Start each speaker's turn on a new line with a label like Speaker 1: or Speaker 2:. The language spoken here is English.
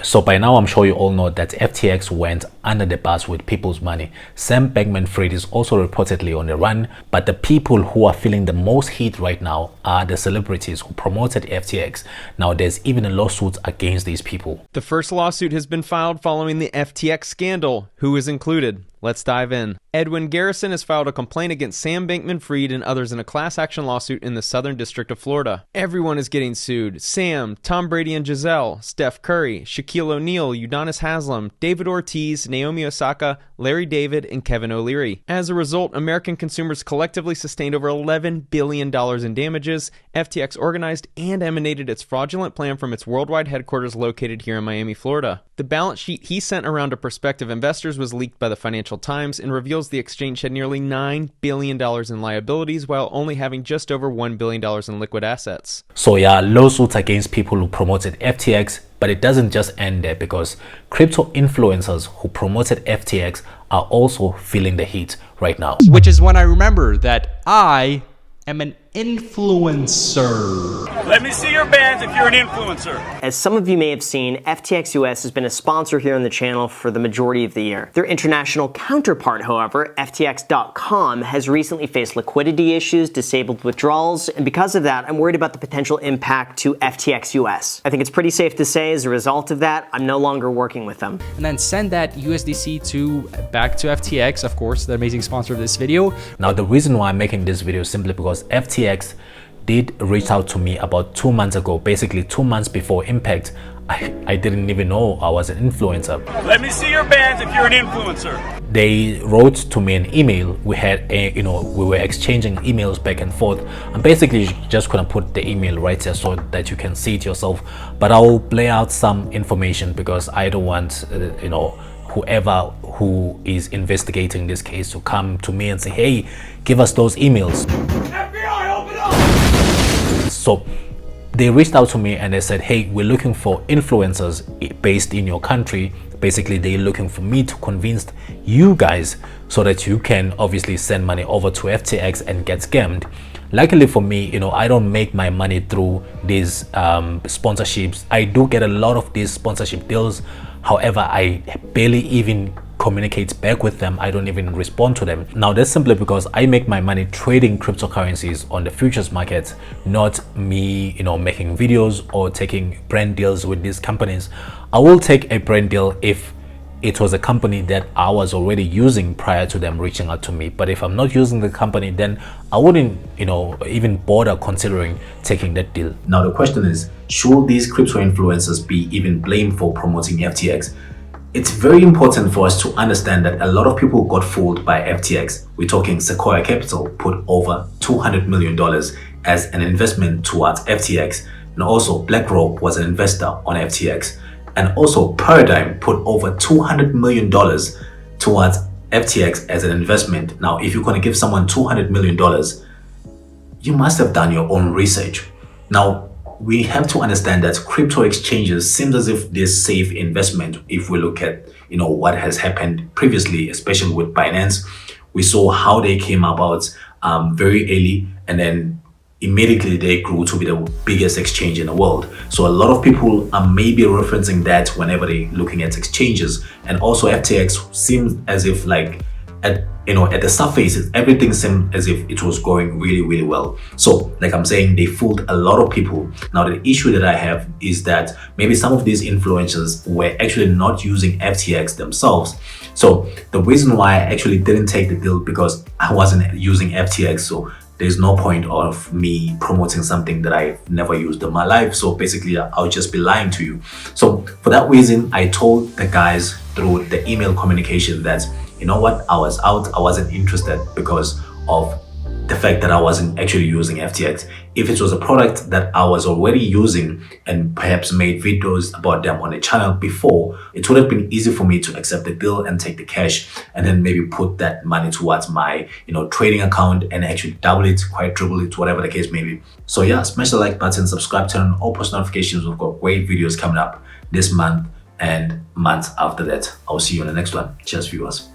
Speaker 1: So by now, I'm sure you all know that FTX went under the bus with people's money. Sam Bankman-Fried is also reportedly on the run, but the people who are feeling the most heat right now are the celebrities who promoted FTX. Now, there's even a lawsuit against these people.
Speaker 2: The first lawsuit has been filed following the FTX scandal. Who is included? Let's dive in. Edwin Garrison has filed a complaint against Sam Bankman-Fried and others in a class action lawsuit in the Southern District of Florida. Everyone is getting sued. Sam, Tom Brady and Giselle, Steph Curry, Shaquille O'Neal, Udonis Haslem, David Ortiz, Naomi Osaka, Larry David, and Kevin O'Leary. As a result, American consumers collectively sustained over $11 billion in damages. FTX organized and emanated its fraudulent plan from its worldwide headquarters located here in Miami, Florida. The balance sheet he sent around to prospective investors was leaked by the Financial Times and reveals the exchange had nearly $9 billion in liabilities while only having just over $1 billion in liquid assets.
Speaker 1: So yeah, lawsuits against people who promoted FTX, but it doesn't just end there, because crypto influencers who promoted FTX are also feeling the heat right now.
Speaker 3: Which is when I remember that I am an influencer.
Speaker 4: Let me see your bands if you're an influencer.
Speaker 5: As some of you may have seen, FTX US has been a sponsor here on the channel for the majority of the year. Their international counterpart, however, FTX.com, has recently faced liquidity issues, disabled withdrawals, and because of that, I'm worried about the potential impact to FTX US. I think it's pretty safe to say, as a result of that, I'm no longer working with them.
Speaker 3: And then send that USDC back to FTX, of course, the amazing sponsor of this video.
Speaker 1: Now, the reason why I'm making this video is simply because FTX did reach out to me about 2 months ago, basically 2 months before impact. I didn't even know I was an influencer.
Speaker 4: Let me see your bands if you're an influencer.
Speaker 1: They wrote to me an email. We had we were exchanging emails back and forth. I'm basically just gonna put the email right here so that you can see it yourself, but I'll play out some information because I don't want whoever who is investigating this case to come to me and say, hey, give us those emails.
Speaker 4: FBI, open up!
Speaker 1: So they reached out to me and they said, hey, we're looking for influencers based in your country. Basically, they're looking for me to convince you guys so that you can obviously send money over to FTX and get scammed. Luckily for me, I don't make my money through these sponsorships. I do get a lot of these sponsorship deals. However, I barely even communicate back with them. I don't even respond to them. Now, that's simply because I make my money trading cryptocurrencies on the futures market, not me, making videos or taking brand deals with these companies. I will take a brand deal if it was a company that I was already using prior to them reaching out to me. But if I'm not using the company, then I wouldn't, even bother considering taking that deal. Now, the question is, should these crypto influencers be even blamed for promoting FTX? It's very important for us to understand that a lot of people got fooled by FTX. We're talking Sequoia Capital put over $200 million as an investment towards FTX. And also BlackRock was an investor on FTX. And also Paradigm put over $200 million towards FTX as an investment. Now, if you're going to give someone $200 million, you must have done your own research. Now, we have to understand that crypto exchanges seems as if they're safe investment. If we look at what has happened previously, especially with Binance, we saw how they came about very early, and then immediately they grew to be the biggest exchange in the world. So a lot of people are maybe referencing that whenever they're looking at exchanges. And also FTX seems as if at the surface, everything seemed as if it was going really, really well. So like I'm saying, they fooled a lot of people. Now, the issue that I have is that maybe some of these influencers were actually not using FTX themselves. So the reason why I actually didn't take the deal, because I wasn't using FTX. So there's no point of me promoting something that I've never used in my life. So basically, I'll just be lying to you. So for that reason, I told the guys through the email communication that, you know what, I was out. I wasn't interested because of the fact that I wasn't actually using FTX. If it was a product that I was already using and perhaps made videos about them on the channel before, it would have been easy for me to accept the deal and take the cash and then maybe put that money towards my trading account and actually double it, quadruple it, whatever the case may be. So yeah, smash the like button, subscribe, turn on all post notifications. We've got great videos coming up this month and months after that. I'll see you in the next one. Cheers, viewers.